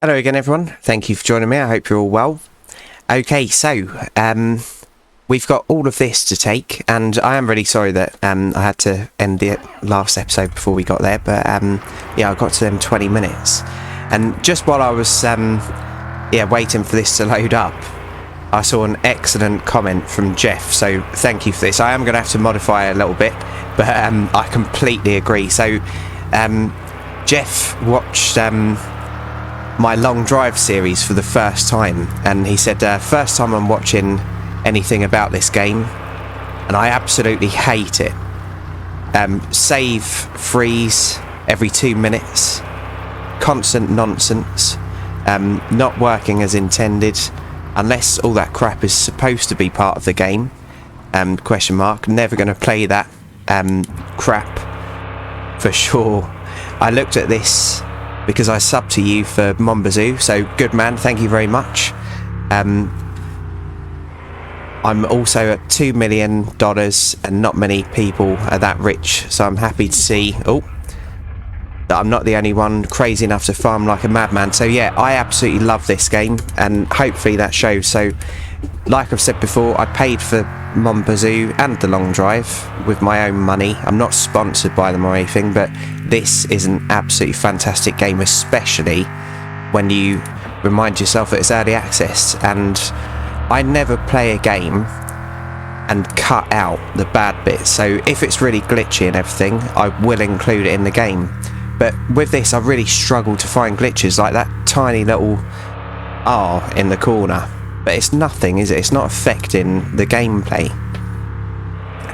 Hello again, everyone. Thank you for joining me. I hope you're all well. Okay, so we've got all of this to take, and I am really sorry that I had to end the last episode before we got there, but yeah, I got to them 20 minutes. And just while I was waiting for this to load up, I saw an excellent comment from Jeff, so thank you for this. I am going to have to modify it a little bit, but I completely agree. So Jeff watched my long drive series for the first time, and he said first time I'm watching anything about this game, and I absolutely hate it. Save freeze every 2 minutes, constant nonsense, not working as intended, unless all that crap is supposed to be part of the game. Question mark. Never going to play that crap for sure. I looked at this because I subbed to you for Mon Bazou, so good man, thank you very much. I'm also at $2 million, and not many people are that rich, so I'm happy to see that I'm not the only one crazy enough to farm like a madman. So yeah, I absolutely love this game, and hopefully that shows. So like I've said before, I paid for Mon Bazou and the long drive with my own money. I'm not sponsored by them or anything, but this is an absolutely fantastic game, especially when you remind yourself that it's early access. And I never play a game and cut out the bad bits, so if it's really glitchy and everything, I will include it in the game. But with this, I really struggle to find glitches like that tiny little R in the corner. But it's nothing, is it? It's not affecting the gameplay.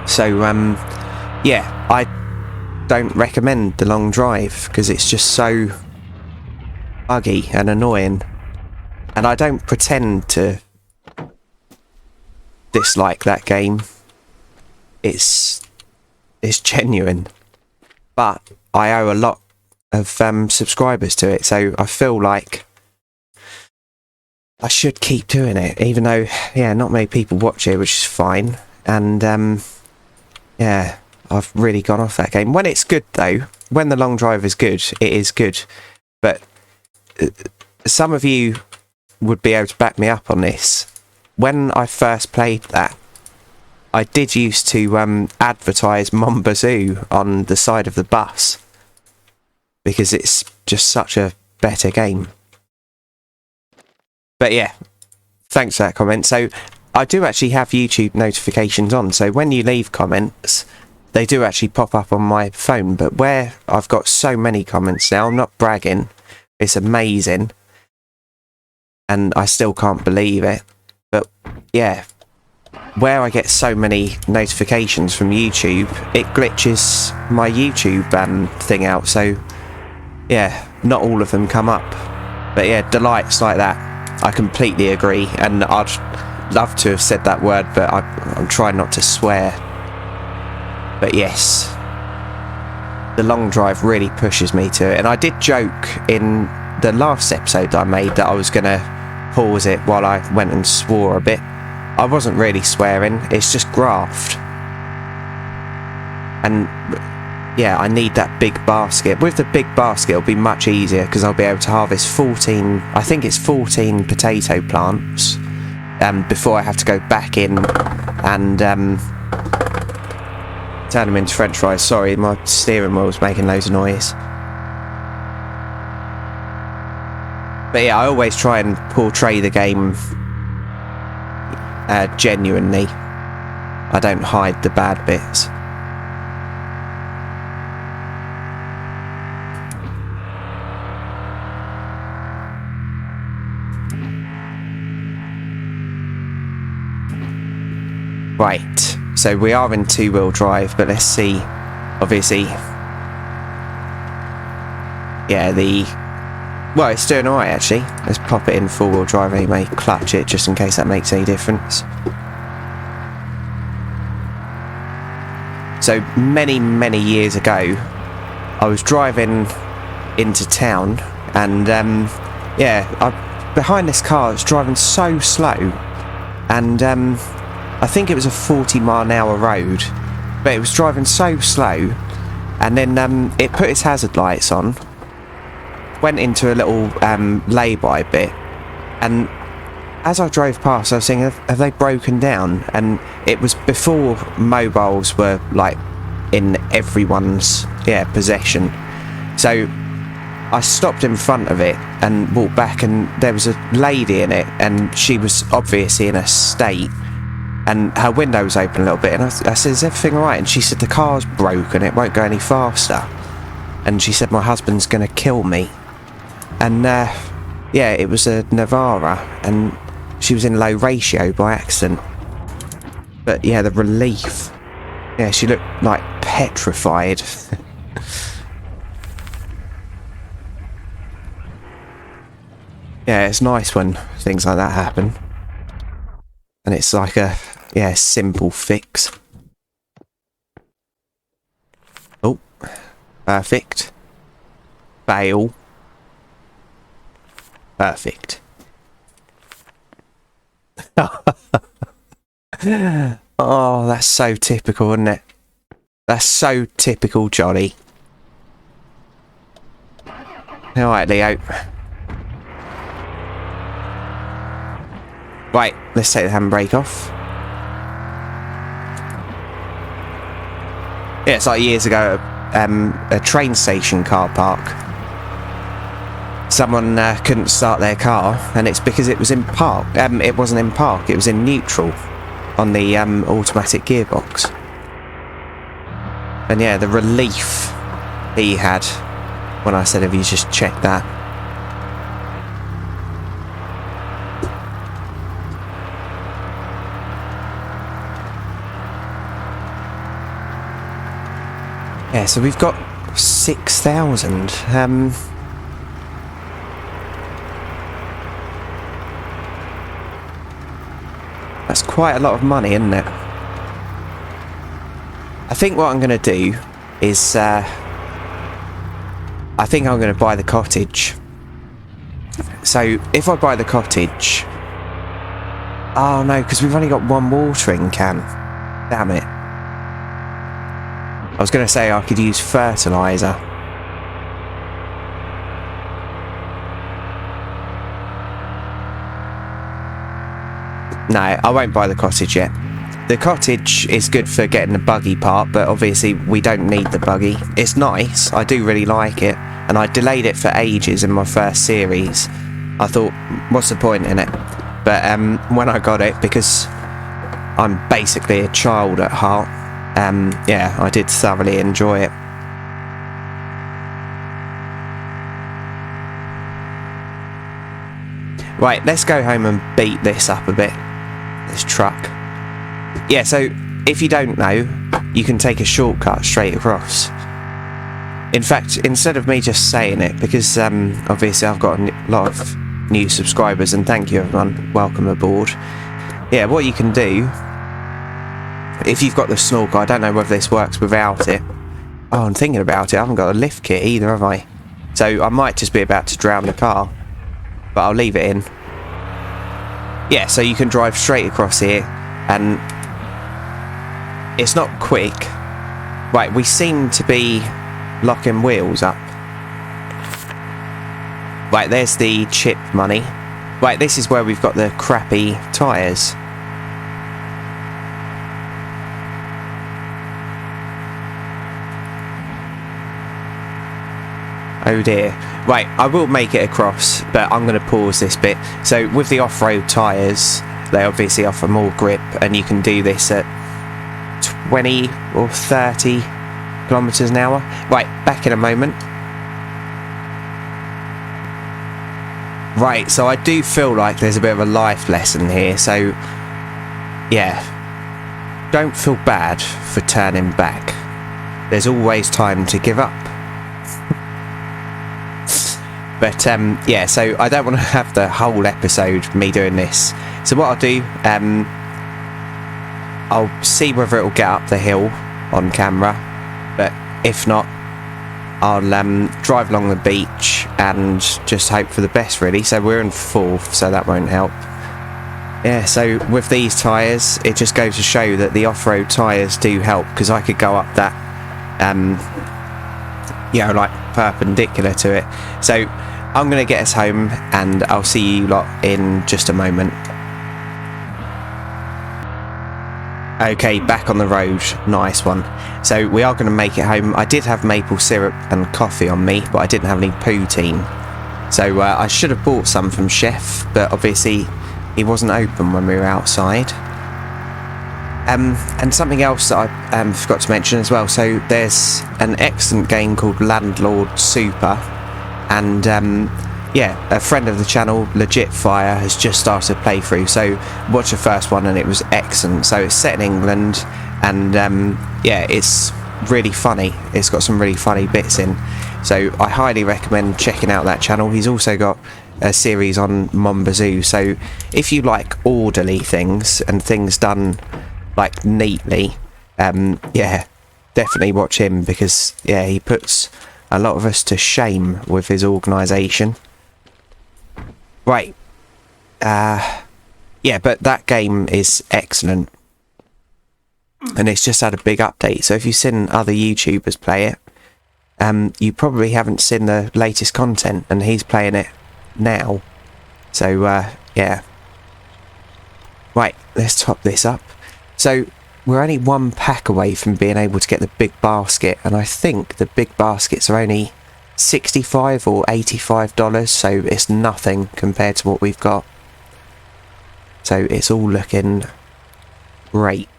So, yeah, I don't recommend the long drive because it's just so buggy and annoying. And I don't pretend to dislike that game. It's genuine. But I owe a lot of subscribers to it, so I feel like I should keep doing it, even though, yeah, not many people watch it, which is fine. And, yeah, I've really gone off that game. When it's good, though, when the long drive is good, it is good. But some of you would be able to back me up on this. When I first played that, I did used to advertise Mon Bazou on the side of the bus, because it's just such a better game. But yeah, thanks for that comment. So I do actually have YouTube notifications on, so when you leave comments, they do actually pop up on my phone. But where I've got so many comments now, I'm not bragging, it's amazing, and I still can't believe it. But yeah, where I get so many notifications from YouTube, it glitches my YouTube thing out, so yeah, not all of them come up. But yeah, delights like that, I completely agree, and I'd love to have said that word, but I'm trying not to swear. But yes, the long drive really pushes me to it, and I did joke in the last episode that I made that I was going to pause it while I went and swore a bit. I wasn't really swearing, it's just graft. And yeah, I need that big basket. With the big basket, it'll be much easier because I'll be able to harvest 14, I think it's 14 potato plants before I have to go back in and turn them into french fries. Sorry, my steering wheel's making loads of noise. But yeah, I always try and portray the game genuinely. I don't hide the bad bits. Right, so we are in two-wheel drive, but let's see, obviously, yeah, well, it's doing alright actually. Let's pop it in four-wheel drive anyway, clutch it just in case that makes any difference. So many years ago, I was driving into town, and yeah, behind this car it's driving so slow, and I think it was a 40-mile-an-hour road, but it was driving so slow, and then it put its hazard lights on, went into a little lay-by bit, and as I drove past I was thinking, have they broken down? And it was before mobiles were like in everyone's possession, so I stopped in front of it and walked back, and there was a lady in it, and she was obviously in a state, and her window was open a little bit, and I said, is everything alright? And she said, the car's broken, it won't go any faster. And she said, my husband's going to kill me. And yeah, it was a Navara, and she was in low ratio by accident. But yeah, the relief. Yeah, she looked like petrified. Yeah, it's nice when things like that happen. And it's like a, simple fix. Oh, perfect. Fail. Perfect. Oh, that's so typical, isn't it? That's so typical Johnny. Alright, Leo. Right, let's take the handbrake off. Yeah, it's like years ago at a train station car park. Someone couldn't start their car, and it's because it was in park. It wasn't in park, it was in neutral on the automatic gearbox. And yeah, the relief he had when I said, have you just checked that? Yeah, so we've got 6,000. That's quite a lot of money, isn't it? I think what I'm going to do is I think I'm going to buy the cottage. So if I buy the cottage... Oh no, because we've only got one watering can. Damn it. I was going to say I could use fertiliser. No, I won't buy the cottage yet. The cottage is good for getting the buggy part, but obviously we don't need the buggy. It's nice, I do really like it, and I delayed it for ages in my first series. I thought, what's the point in it? But when I got it, because I'm basically a child at heart, yeah, I did thoroughly enjoy it. Right, let's go home and beat this up a bit. This truck. Yeah, so if you don't know, you can take a shortcut straight across. In fact, instead of me just saying it, because obviously I've got a lot of new subscribers, and thank you everyone, welcome aboard. Yeah, what you can do, if you've got the snorkel, I don't know whether this works without it. Oh, I'm thinking about it, I haven't got a lift kit either, have I? So I might just be about to drown the car, but I'll leave it in. Yeah, so you can drive straight across here, and it's not quick. Right, we seem to be locking wheels up. Right, there's the chip money. Right, this is where we've got the crappy tyres. Oh dear. Right, I will make it across, but I'm going to pause this bit. So with the off-road tyres, they obviously offer more grip, and you can do this at 20 or 30 kilometers an hour. Right, back in a moment. Right, so I do feel like there's a bit of a life lesson here, so yeah, don't feel bad for turning back. There's always time to give up. But yeah, so I don't want to have the whole episode me doing this. So what I'll do, I'll see whether it'll get up the hill on camera, but if not, I'll drive along the beach and just hope for the best, really. So we're in fourth, so that won't help. Yeah, so with these tyres, it just goes to show that the off-road tyres do help, because I could go up that, you know, like perpendicular to it. So I'm going to get us home and I'll see you lot in just a moment. Okay, back on the road. Nice one. So we are going to make it home. I did have maple syrup and coffee on me, but I didn't have any poutine. So I should have bought some from Chef, but obviously he wasn't open when we were outside. And something else that I forgot to mention as well. So there's an excellent game called Landlord Super. And yeah, a friend of the channel, Legit Fire, has just started a playthrough. So watch the first one and it was excellent. So it's set in England and yeah, it's really funny. It's got some really funny bits in. So I highly recommend checking out that channel. He's also got a series on Mon Bazou. So if you like orderly things and things done like neatly, yeah, definitely watch him because yeah, he puts a lot of us to shame with his organisation. Right. Yeah, but that game is excellent. And it's just had a big update. So if you've seen other YouTubers play it, you probably haven't seen the latest content, and he's playing it now. So, yeah. Right, let's top this up. So, we're only one pack away from being able to get the big basket, and I think the big baskets are only $65 or $85, so it's nothing compared to what we've got. So, it's all looking great.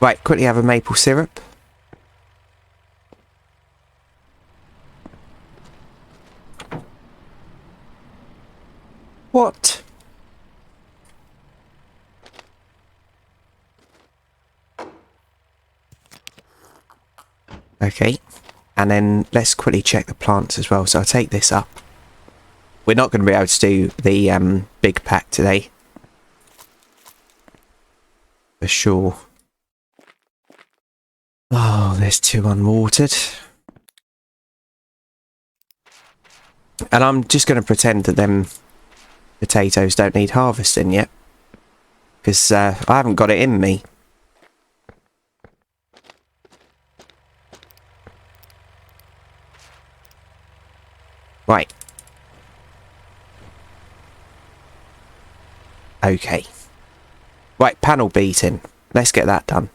Right, quickly have a maple syrup. What? Okay, and then let's quickly check the plants as well. So I'll take this up. We're not going to be able to do the big pack today. For sure. Oh, there's 2 unwatered. And I'm just going to pretend that them potatoes don't need harvesting yet. Because I haven't got it in me. Right. Okay. Right, panel beating. Let's get that done.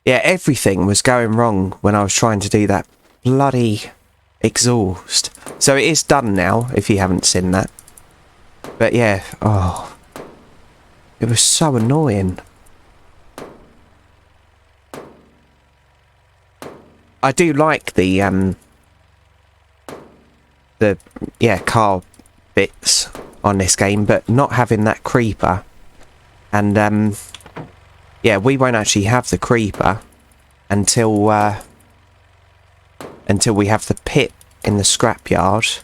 Yeah, everything was going wrong when I was trying to do that bloody exhaust. So it is done now, if you haven't seen that. But yeah, oh. It was so annoying. I do like the car bits on this game, but not having that creeper. And yeah, we won't actually have the creeper until we have the pit in the scrapyard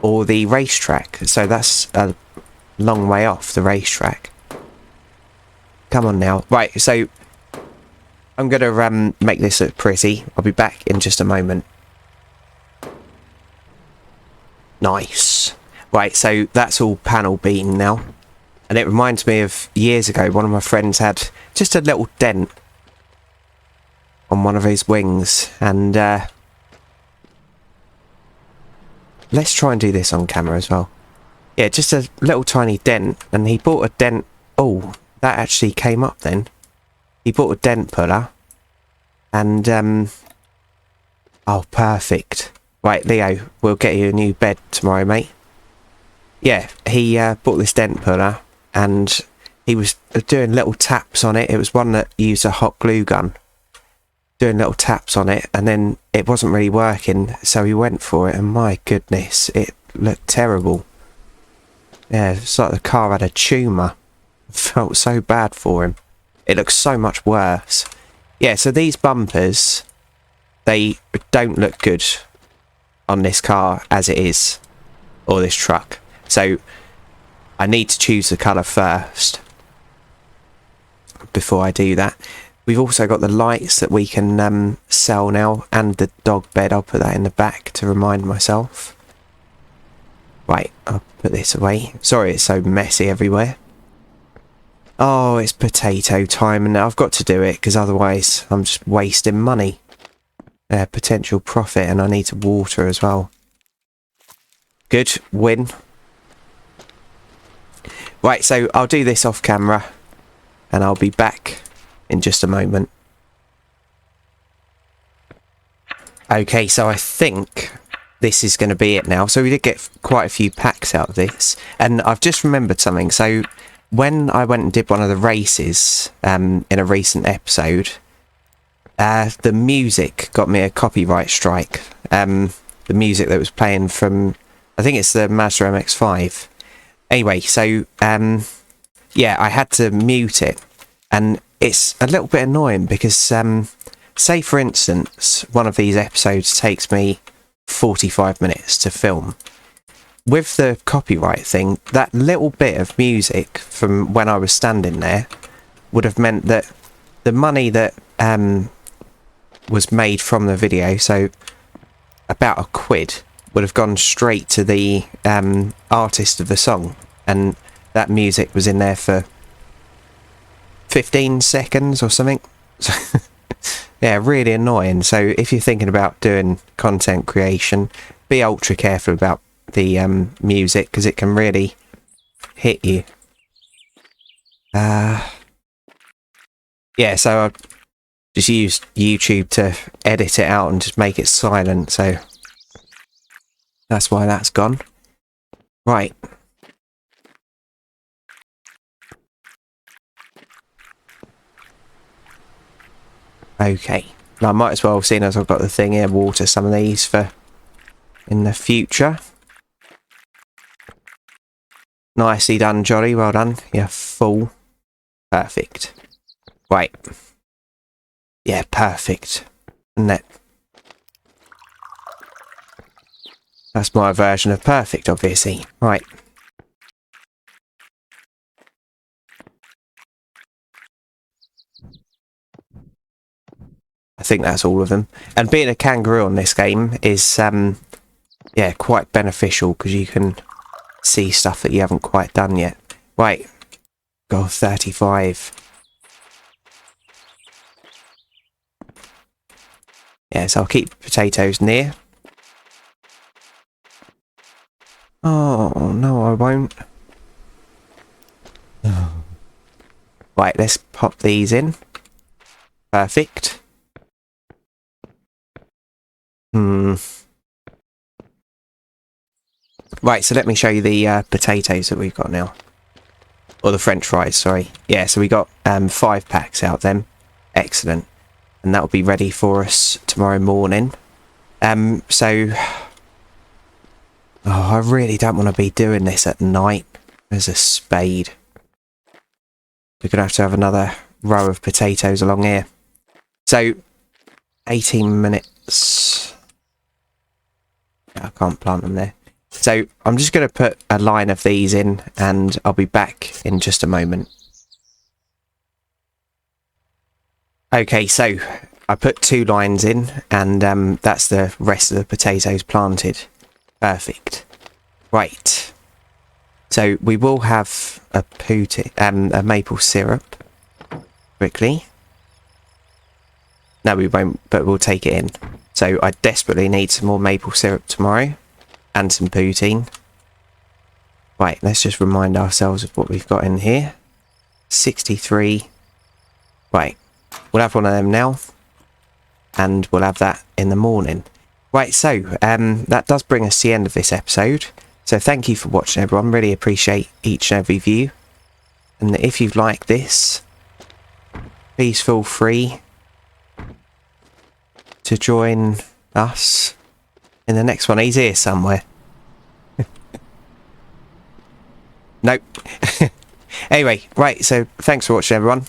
or the racetrack. So that's a long way off, the racetrack. Come on now. Right, so I'm gonna make this look pretty. I'll be back in just a moment. Nice. Right, so that's all panel beaten now. And it reminds me of years ago, one of my friends had just a little dent on one of his wings. And let's try and do this on camera as well. Yeah, just a little tiny dent. And he bought a dent. Oh, that actually came up then. He bought a dent puller. And, oh, perfect. Right, Leo, we'll get you a new bed tomorrow, mate. Yeah, he bought this dent puller. And he was doing little taps on it. It was one that used a hot glue gun. Doing little taps on it. And then it wasn't really working. So he went for it. And my goodness, it looked terrible. Yeah, it's like the car had a tumour. Felt so bad for him. It looks so much worse. Yeah, so these bumpers, they don't look good on this car as it is. Or this truck. So I need to choose the colour first before I do that. We've also got the lights that we can sell now, and the dog bed. I'll put that in the back to remind myself. Right, I'll put this away. Sorry it's so messy everywhere. Oh, it's potato time and I've got to do it because otherwise I'm just wasting money. potential profit, and I need to water as well. Good, win. Right, so I'll do this off camera and I'll be back in just a moment. Okay, so I think this is going to be it now. So we did get quite a few packs out of this, and I've just remembered something. So when I went and did one of the races in a recent episode, the music got me a copyright strike. The music that was playing from, I think it's the Mazda MX-5. Anyway, so yeah, I had to mute it, and it's a little bit annoying because say for instance one of these episodes takes me 45 minutes to film. With the copyright thing, that little bit of music from when I was standing there would have meant that the money that was made from the video, so about £1, would have gone straight to the artist of the song, and that music was in there for 15 seconds or something. Yeah, really annoying. So if you're thinking about doing content creation, be ultra careful about the music, because it can really hit you. Yeah, so I just used YouTube to edit it out and just make it silent, so that's why that's gone. Right. Okay. I might as well, seeing as I've got the thing here, water some of these for in the future. Nicely done, Johnny. Well done. You're full. Perfect. Right. Yeah, perfect. Isn't it? That's my version of perfect, obviously. Right. I think that's all of them. And being a kangaroo on this game is, yeah, quite beneficial, because you can see stuff that you haven't quite done yet. Right. Got 35. Yeah, so I'll keep potatoes near. Oh, no, I won't. Right, let's pop these in. Perfect. Right, so let me show you the potatoes that we've got now. Or the French fries, sorry. Yeah, so we got 5 packs out then. Excellent. And that will be ready for us tomorrow morning. So... Oh, I really don't want to be doing this at night. There's a spade. We're going to have another row of potatoes along here. So, 18 minutes. I can't plant them there. So, I'm just going to put a line of these in, and I'll be back in just a moment. Okay, so I put 2 lines in, and that's the rest of the potatoes planted. Perfect. Right. So we will have a maple syrup quickly. No, we won't, but we'll take it in. So I desperately need some more maple syrup tomorrow, and some poutine. Right, let's just remind ourselves of what we've got in here. 63. Right, we'll have one of them now, and we'll have that in the morning. Right, so that does bring us to the end of this episode. So thank you for watching, everyone. Really appreciate each and every view. And if you've liked this, please feel free to join us in the next one. He's here somewhere. Nope. Anyway, right, so thanks for watching, everyone.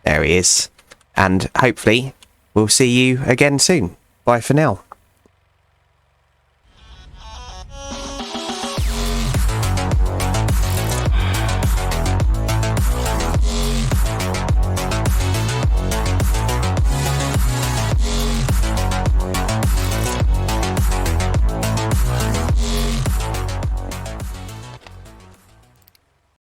There he is. And hopefully we'll see you again soon. Bye for now.